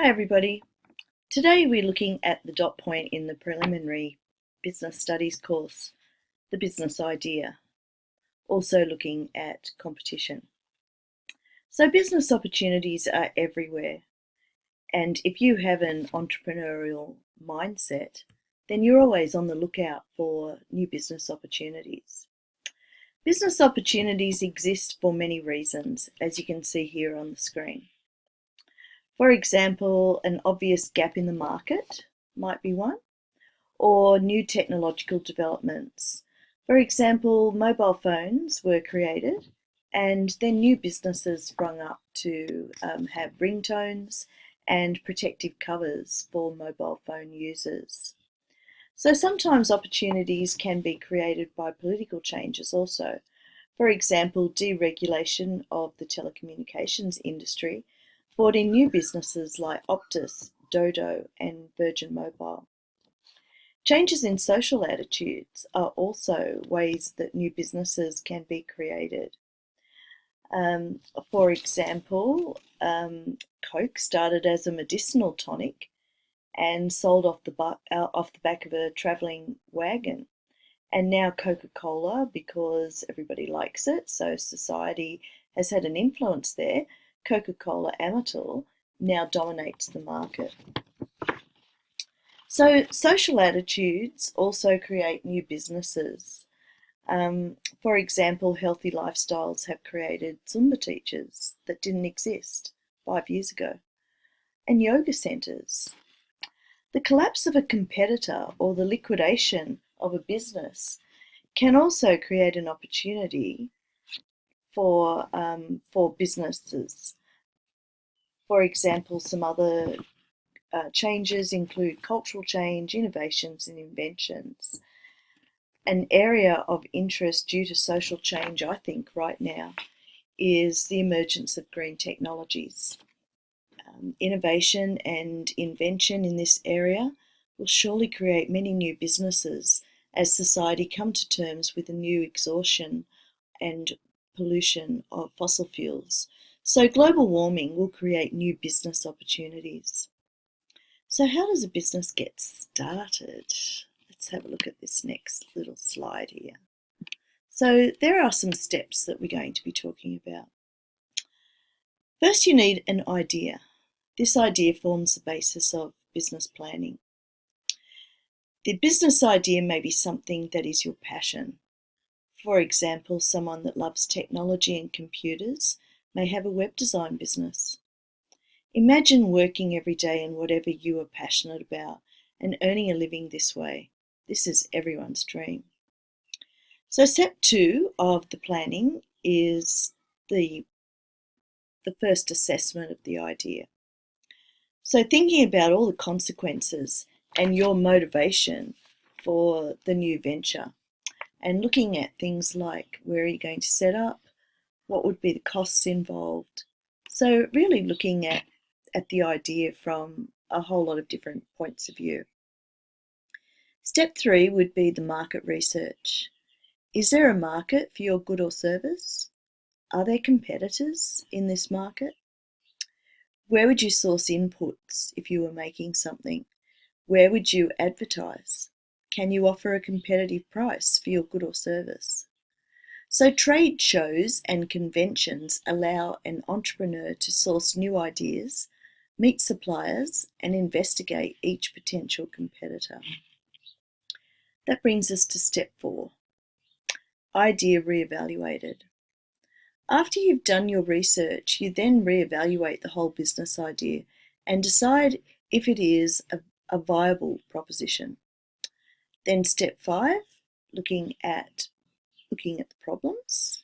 Hi everybody. Today we're looking at the dot point in the preliminary business studies course, the business idea, also looking at competition. So business opportunities are everywhere, and if you have an entrepreneurial mindset, then you're always on the lookout for new business opportunities. Business opportunities exist for many reasons, as you can see here on the screen. For example, an obvious gap in the market might be one, or new technological developments. For example, mobile phones were created and then new businesses sprung up to have ringtones and protective covers for mobile phone users. So sometimes opportunities can be created by political changes also. For example, deregulation of the telecommunications industry brought in new businesses like Optus, Dodo, and Virgin Mobile. Changes in social attitudes are also ways that new businesses can be created. For example, Coke started as a medicinal tonic and sold off the back of a travelling wagon. And now Coca-Cola, because everybody likes it, so society has had an influence there, Coca-Cola Amatil now dominates the market. So social attitudes also create new businesses. For example, healthy lifestyles have created Zumba teachers that didn't exist 5 years ago, and yoga centres. The collapse of a competitor or the liquidation of a business can also create an opportunity for businesses. For example, some other changes include cultural change, innovations and inventions. An area of interest due to social change, I think, right now is the emergence of green technologies. Innovation and invention in this area will surely create many new businesses as society come to terms with the new exhaustion and pollution of fossil fuels. So global warming will create new business opportunities. So how does a business get started? Let's have a look at this next little slide here. So there are some steps that we're going to be talking about. First, you need an idea. This idea forms the basis of business planning. The business idea may be something that is your passion. For example, someone that loves technology and computers may have a web design business. Imagine working every day in whatever you are passionate about and earning a living this way. This is everyone's dream. So step 2 of the planning is the first assessment of the idea. So thinking about all the consequences and your motivation for the new venture, and looking at things like where are you going to set up, what would be the costs involved. So really looking at the idea from a whole lot of different points of view. Step 3 would be the market research. Is there a market for your good or service? Are there competitors in this market? Where would you source inputs if you were making something? Where would you advertise? Can you offer a competitive price for your good or service? So trade shows and conventions allow an entrepreneur to source new ideas, meet suppliers, and investigate each potential competitor. That brings us to step 4, idea reevaluated. After you've done your research, you then reevaluate the whole business idea and decide if it is a viable proposition. Then step 5, looking at the problems.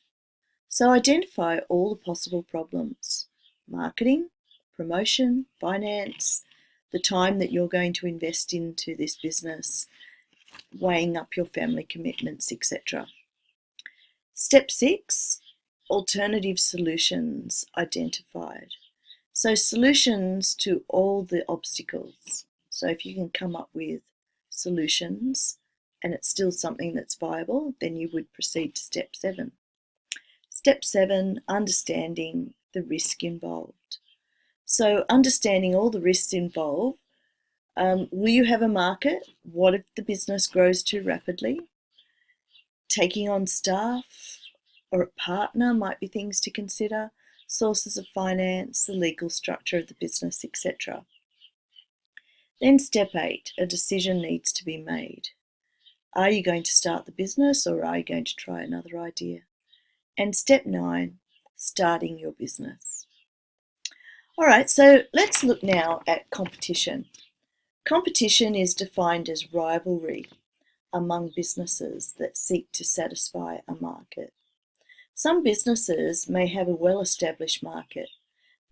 So identify all the possible problems: marketing, promotion, finance, the time that you're going to invest into this business, weighing up your family commitments, etc. Step 6, alternative solutions identified. So solutions to all the obstacles. So if you can come up with solutions and it's still something that's viable, then you would proceed to step 7. Step 7, understanding the risk involved. So understanding all the risks involved, will you have a market? What if the business grows too rapidly? Taking on staff or a partner might be things to consider, sources of finance, the legal structure of the business, etc. Then step 8, a decision needs to be made. Are you going to start the business or are you going to try another idea? And step 9, starting your business. All right, so let's look now at competition. Competition is defined as rivalry among businesses that seek to satisfy a market. Some businesses may have a well-established market.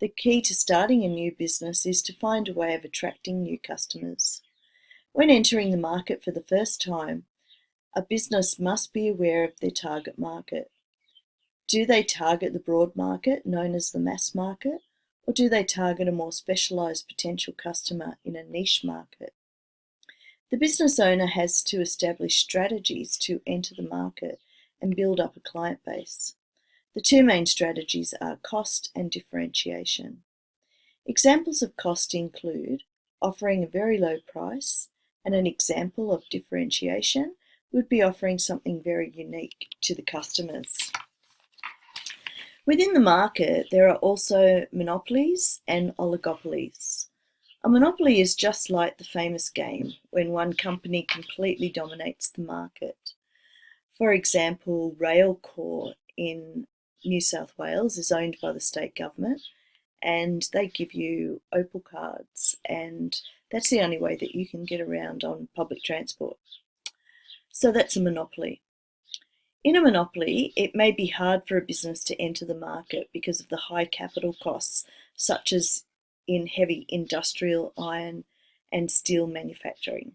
The key to starting a new business is to find a way of attracting new customers. When entering the market for the first time, a business must be aware of their target market. Do they target the broad market, known as the mass market, or do they target a more specialised potential customer in a niche market? The business owner has to establish strategies to enter the market and build up a client base. The two main strategies are cost and differentiation. Examples of cost include offering a very low price, and an example of differentiation would be offering something very unique to the customers. Within the market, there are also monopolies and oligopolies. A monopoly is just like the famous game when one company completely dominates the market. For example, Railcorp in New South Wales is owned by the state government, and they give you Opal cards, and that's the only way that you can get around on public transport. So that's a monopoly. In a monopoly, it may be hard for a business to enter the market because of the high capital costs, such as in heavy industrial iron and steel manufacturing.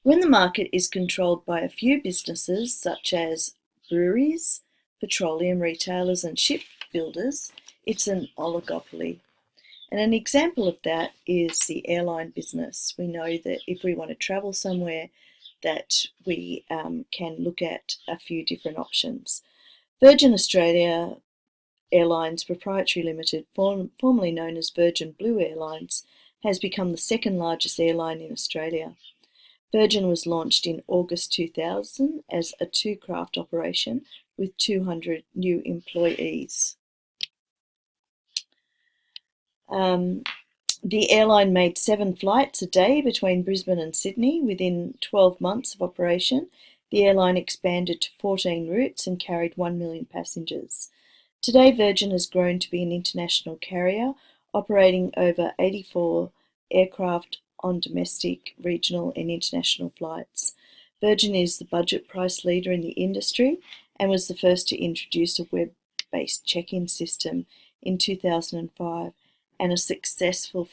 When the market is controlled by a few businesses, such as breweries, petroleum retailers and shipbuilders, it's an oligopoly. And an example of that is the airline business. We know that if we want to travel somewhere, that we can look at a few different options. Virgin Australia Airlines Proprietary Limited, formerly known as Virgin Blue Airlines, has become the second largest airline in Australia. Virgin was launched in August 2000 as a two-craft operation with 200 new employees. The airline made 7 flights a day between Brisbane and Sydney. Within 12 months of operation, the airline expanded to 14 routes and carried 1 million passengers. Today, Virgin has grown to be an international carrier, operating over 84 aircraft on domestic, regional and international flights. Virgin is the budget price leader in the industry and was the first to introduce a web-based check-in system in 2005 and a successful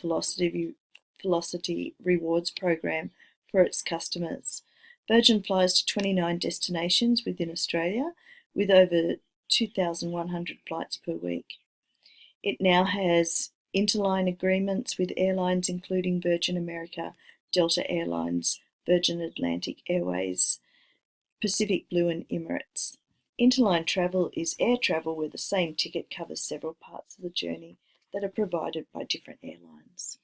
Velocity rewards program for its customers. Virgin flies to 29 destinations within Australia with over 2,100 flights per week. It now has interline agreements with airlines including Virgin America, Delta Airlines, Virgin Atlantic Airways, Pacific Blue and Emirates. Interline travel is air travel where the same ticket covers several parts of the journey that are provided by different airlines.